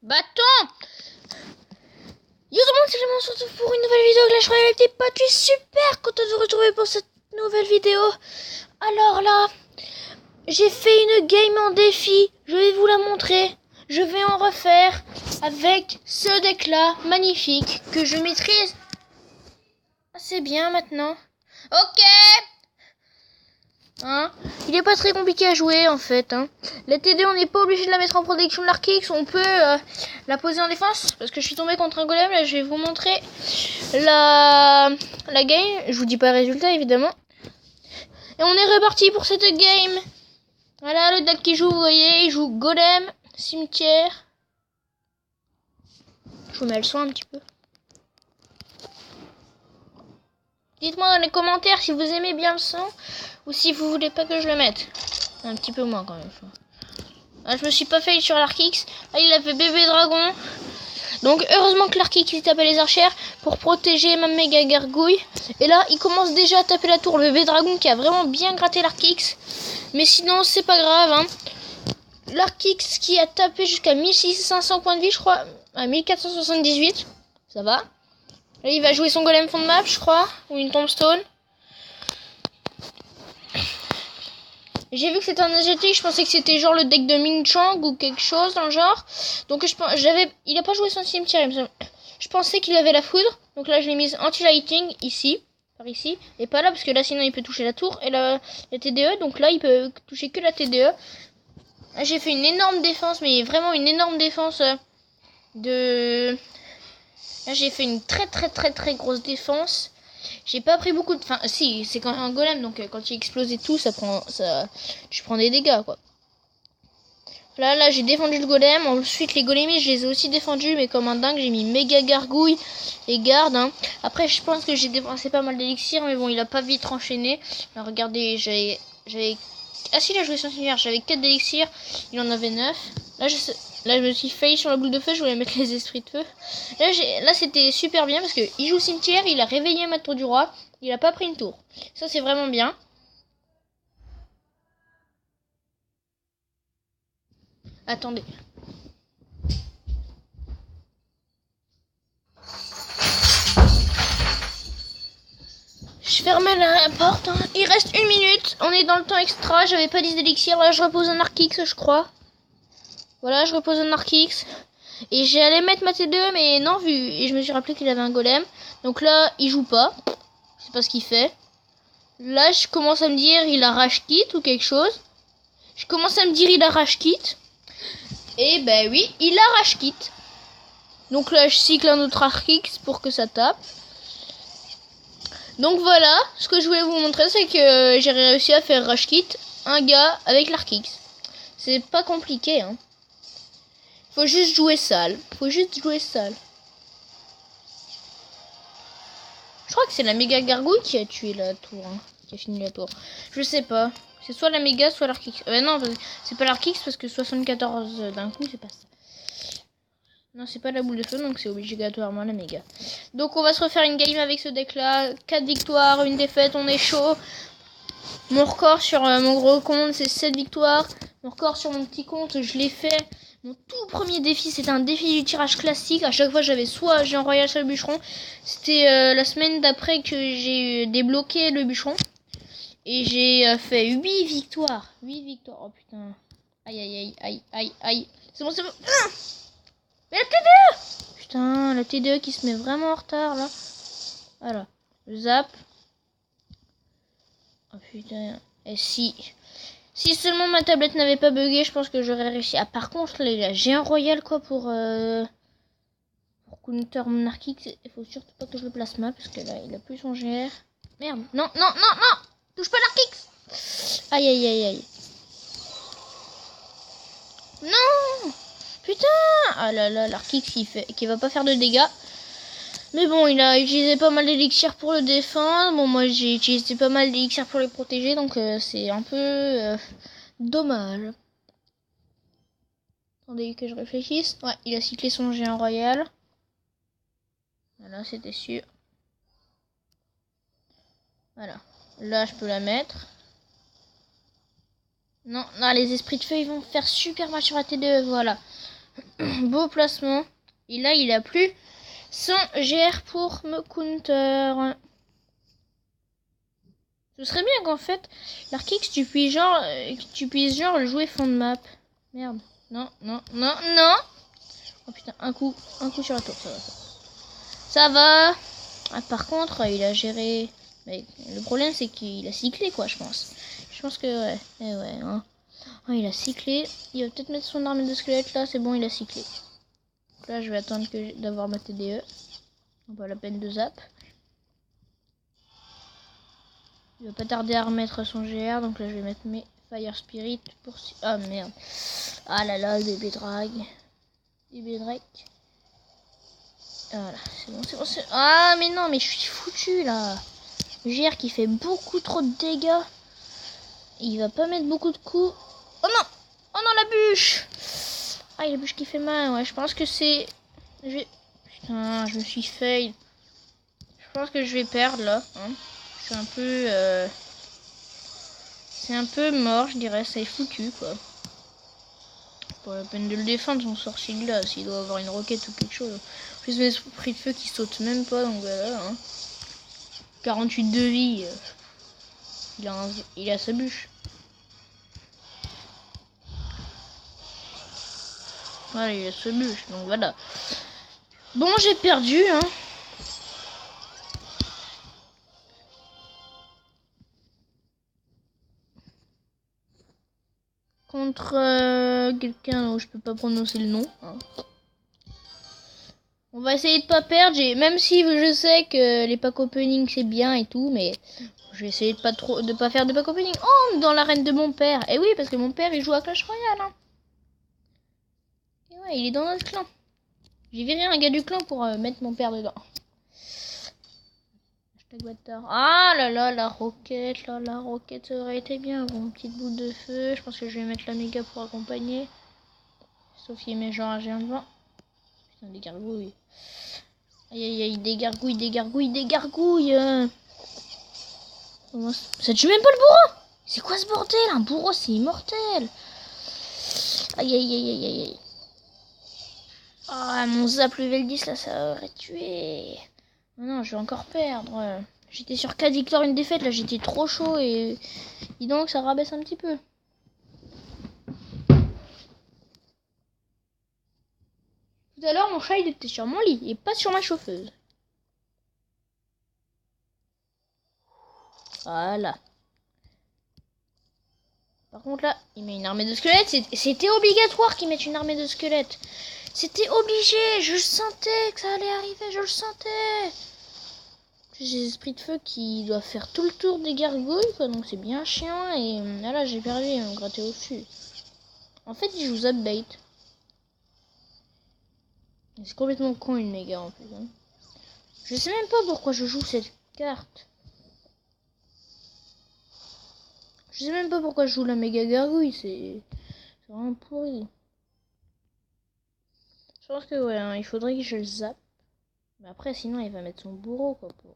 Bâton. Yo tout le monde, c'est Clément, on se retrouve pour une nouvelle vidéo Clash Royale avec des potes. Je suis super content de vous retrouver pour cette nouvelle vidéo. Alors là, j'ai fait une game en défi. Je vais vous la montrer. Je vais en refaire avec ce deck là, magnifique, que je maîtrise assez bien maintenant. Ok. Il est pas très compliqué à jouer en fait. La TD, on n'est pas obligé de la mettre en protection de l'Arkix. On peut la poser en défense. Parce que je suis tombée contre un golem. Là, je vais vous montrer la game. Je vous dis pas le résultat évidemment. Et on est reparti pour cette game. Voilà le deck qui joue. Vous voyez, il joue golem, cimetière. Je vous mets le son un petit peu. Dites-moi dans les commentaires si vous aimez bien le son ou si vous voulez pas que je le mette. Un petit peu moins quand même. Ah, je me suis pas failli sur l'Arkix. Là, il a fait bébé dragon. Donc heureusement que l'Arkix il tapait les archères pour protéger ma méga gargouille. Et là, il commence déjà à taper la tour. Le bébé dragon qui a vraiment bien gratté l'Arkix. Mais sinon, c'est pas grave. L'Arkix qui a tapé jusqu'à 1500 points de vie, je crois. À 1478. Ça va. Là, il va jouer son golem fond de map, je crois. Ou une tombstone. J'ai vu que c'était un asiatique, je pensais que c'était genre le deck de Ming Chang ou quelque chose dans le genre. Donc il a pas joué son cimetière, je pensais qu'il avait la foudre. Donc là je l'ai mise anti-lighting ici, par ici. Et pas là parce que là sinon il peut toucher la tour et la TDE. Donc là il peut toucher que la TDE. Là j'ai fait une énorme défense, mais vraiment une énorme défense de... Là j'ai fait une très grosse défense. J'ai pas pris beaucoup de... Enfin, si, c'est quand même un golem, donc quand il explose et tout, je prends des dégâts, quoi. Là, j'ai défendu le golem. Ensuite, les golemis, je les ai aussi défendus, mais comme un dingue, j'ai mis méga gargouille et garde. Après, je pense que j'ai dépensé pas mal d'élixir, mais bon, il a pas vite enchaîné. Là, regardez, j'avais... Ah si, il a joué son seigneur, j'avais 4 d'élixir, il en avait 9. Là, je me suis failli sur la boule de feu, je voulais mettre les esprits de feu. Là c'était super bien parce que il joue cimetière, il a réveillé ma tour du roi, il a pas pris une tour. Ça, c'est vraiment bien. Attendez. Je ferme la porte. Il reste 1 minute. On est dans le temps extra. J'avais pas 10 d'élixir. Là, je repose un Arkix, je crois. Voilà, je repose un Arkix. Et j'allais mettre ma T2, mais non, vu. Et je me suis rappelé qu'il avait un golem. Donc là, il joue pas. Je sais pas ce qu'il fait. Là, je commence à me dire, il arrache kit ou quelque chose. Je commence à me dire, il arrache kit. Et ben oui, il arrache kit. Donc là, je cycle un autre Arkix pour que ça tape. Donc voilà, ce que je voulais vous montrer, c'est que j'ai réussi à faire rush kit un gars avec l'Arkix. C'est pas compliqué, Faut juste jouer sale. Je crois que c'est la méga gargouille qui a tué la tour, qui a fini la tour. Je sais pas. C'est soit la méga, soit l'Arkix. Non, c'est pas l'Arkix parce que 74 d'un coup, c'est pas ça. Non, c'est pas la boule de feu, donc c'est obligatoirement la méga. Donc on va se refaire une game avec ce deck là. 4 victoires, 1 défaite, on est chaud. Mon record sur mon gros compte, c'est 7 victoires. Mon record sur mon petit compte, je l'ai fait. Mon tout premier défi, c'était un défi du tirage classique. À chaque fois, j'avais soit Géant Royal, soit le bûcheron. C'était la semaine d'après que j'ai débloqué le bûcheron. Et j'ai fait 8 victoires. 8 victoires. Oh putain. Aïe. C'est bon. Mais la TDE! Putain, la TDE qui se met vraiment en retard là. Voilà. Le zap. Oh putain. Et si seulement ma tablette n'avait pas bugué, je pense que j'aurais réussi. Ah, par contre, là, j'ai un royal quoi pour counter mon Arkix. Il faut surtout pas que je le place mal parce que là, il a plus son GR. Merde. Non. Touche pas l'Arkix. Aïe. Non. Putain. Ah là, l'Arkix qui va pas faire de dégâts. Mais bon, il a utilisé pas mal d'élixir pour le défendre. Bon, moi j'ai utilisé pas mal d'élixir pour les protéger, donc c'est un peu dommage. Attendez que je réfléchisse. Ouais, il a cyclé son géant royal. Voilà, c'était sûr. Voilà. Là, je peux la mettre. Non, les esprits de feu, ils vont faire super mal sur la T2. Voilà. Beau placement. Et là, il a plus son GR pour me counter. Ce serait bien qu'en fait, l'Arkix, tu puisses genre le jouer fond de map. Merde. Non, non, non, non. Oh putain, un coup sur la tour, ça va. Ça va. Ah, par contre, il a géré... Mais le problème, c'est qu'il a cyclé, quoi, je pense. Je pense que, ouais. Eh ouais, hein. Oh, il a cyclé. Il va peut-être mettre son armée de squelette, là. C'est bon, il a cyclé. Donc là, je vais attendre d'avoir ma TDE. Pas la peine de zap. Il va pas tarder à remettre son GR. Donc là, je vais mettre mes Fire Spirit pour... Ah, merde. Ah là là, le bébé drag. Bébé Drake. Voilà, c'est bon, c'est bon, c'est... Ah, mais non, mais je suis foutu, là. GR qui fait beaucoup trop de dégâts. Il va pas mettre beaucoup de coups. Oh non! Oh non, la bûche! Ah, il y a la bûche qui fait mal, ouais. Je pense que c'est... Putain, je me suis fail. Je pense que je vais perdre, là. Hein. Je suis un peu... C'est un peu mort, je dirais. Ça est foutu, quoi. Pas la peine de le défendre, son sorcier glace. Il doit avoir une roquette ou quelque chose. En plus, l'esprit de feu qui saute même pas, donc voilà. Hein. 48 de vie. Il a sa bûche. Voilà, il a sa bûche, donc voilà. Bon, j'ai perdu, hein. Contre quelqu'un dont je peux pas prononcer le nom. Hein. On va essayer de pas perdre. Même si je sais que les pack opening c'est bien et tout, mais je vais essayer de pas faire de pack opening. Oh, dans l'arène de mon père. Et oui, parce que mon père il joue à Clash Royale. Hein. Et ouais, il est dans notre clan. J'ai viré un gars du clan pour mettre mon père dedans. Ah là là, la roquette, là, la roquette, ça aurait été bien. Bon, une petite boule de feu. Je pense que je vais mettre la méga pour accompagner. Sauf qu'il met genre un géant devant. Putain, des gargouilles. Aïe aïe aïe, des gargouilles, des gargouilles, des gargouilles. Ça tue même pas le bourreau. C'est quoi ce bordel? Un bourreau, c'est immortel. Aïe aïe aïe aïe aïe. Ah, mon zap level 10 là, ça aurait tué. Non, je vais encore perdre. J'étais sur 4 victoires, une défaite. Là, j'étais trop chaud et donc ça rabaisse un petit peu. Tout à l'heure, mon chat il était sur mon lit et pas sur ma chauffeuse. Voilà. Par contre là, il met une armée de squelettes. C'était obligatoire qu'il mette une armée de squelettes. C'était obligé. Je le sentais que ça allait arriver. Je le sentais. J'ai des esprits de feu qui doivent faire tout le tour des gargouilles, quoi. Donc c'est bien chiant. Et là, j'ai perdu. Ils m'ont gratté au dessus. En fait, il joue zap bait. C'est complètement con une méga en plus. Hein. Je sais même pas pourquoi je joue cette carte. Je sais même pas pourquoi je joue la méga gargouille. C'est vraiment pourri. Je pense que ouais, hein, il faudrait que je le zappe. Mais après, sinon, il va mettre son bourreau quoi pour.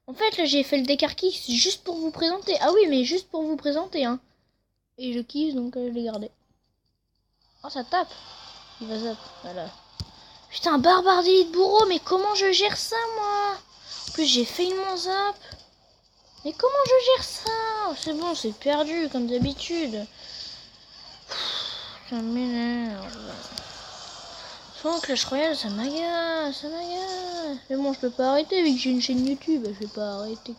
En fait, là, j'ai fait le décarquis juste pour vous présenter. Ah oui, mais juste pour vous présenter, hein. Et je kiffe, donc je l'ai gardé. Oh, ça tape. Il va zap. Voilà. Putain, barbare d'élite bourreau, mais comment je gère ça, moi? En plus, j'ai fait mon zap. Mais comment je gère ça? C'est bon, c'est perdu, comme d'habitude. Ça m'énerve. Souvent, Clash Royale, ça m'agace, ça m'agace. Mais bon, je peux pas arrêter, vu que j'ai une chaîne YouTube. Je vais pas arrêter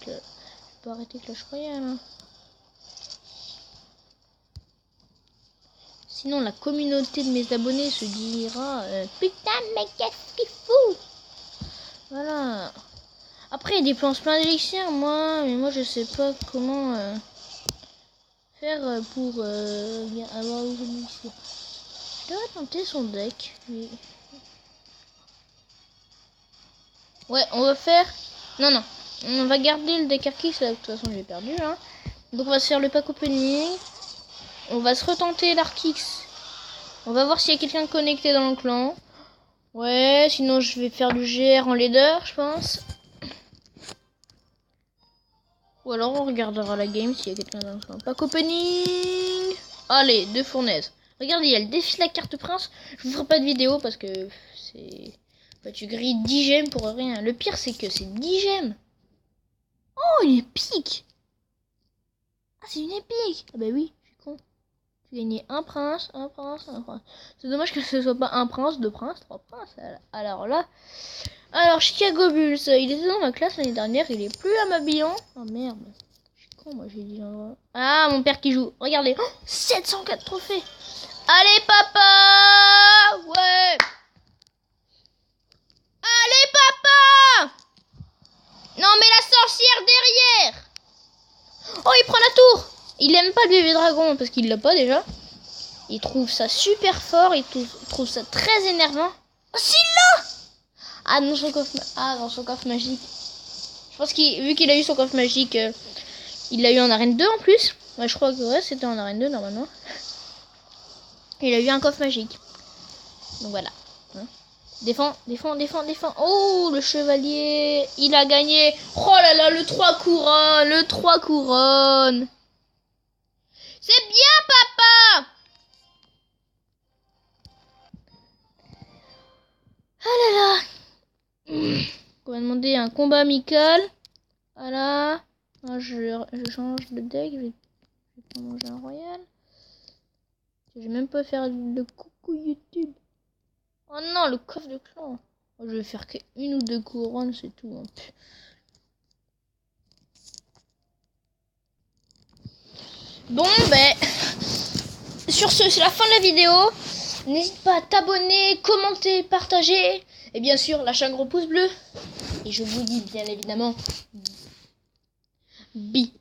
Clash Royale. Hein. Sinon, la communauté de mes abonnés se dira putain, mais qu'est-ce qu'il fout? Voilà. Après, il dépense plein d'élixirs, mais moi, je sais pas comment faire pour avoir les élixirs. Je devrais tenter son deck. Mais... Ouais, on va faire... Non. On va garder le deck Arkix, là, de toute façon, j'ai perdu. Hein. Donc, on va se faire le pack opening. On va se retenter l'Arkix. On va voir s'il y a quelqu'un connecté dans le clan. Ouais, sinon je vais faire du GR en leader, je pense. Ou alors on regardera la game s'il y a quelqu'un dans le pack opening. Allez, 2 fournaises. Regardez, elle défile la carte prince. Je vous ferai pas de vidéo parce que c'est... Bah, tu grilles 10 gemmes pour rien. Le pire, c'est que c'est 10 gemmes. Oh, une épique. Ah, c'est une épique. Ah bah oui, je suis con. Tu gagnais un prince, un prince, un prince. C'est dommage que ce soit pas un prince, 2 princes, 3 princes. Alors là... Alors, Chicago Bulls, il était dans ma classe l'année dernière. Il est plus à ma bilan. Oh merde. Je suis con, moi j'ai dit... Ah, mon père qui joue. Regardez. Oh, 704 trophées. Allez, papa. Ouais. Allez, papa. Non, mais la sorcière derrière. Oh, il prend la tour. Il aime pas le bébé dragon parce qu'il l'a pas déjà. Il trouve ça super fort. Il trouve ça très énervant. Oh, s'il l'a. Ah, dans son coffre magique. Je pense vu qu'il a eu son coffre magique, il l'a eu en arène 2 en plus. Ouais, je crois que ouais, c'était en arène 2 normalement. Il a eu un coffre magique. Donc voilà. Hein. Défends. Oh, le chevalier. Il a gagné. Oh là là, le 3 couronnes. Le 3 couronnes. C'est bien, papa. Ah là là. On va demander un combat amical. Voilà. Je change de deck. Je vais pas manger un royal. Je vais même pas faire le coucou YouTube. Oh non, le coffre de clan. Oh, je vais faire que 1 ou 2 couronnes, c'est tout. Hein. Bon, ben. Sur ce, c'est la fin de la vidéo. N'hésite pas à t'abonner, commenter, partager. Et bien sûr, lâche un gros pouce bleu. Et je vous dis bien évidemment, bisous.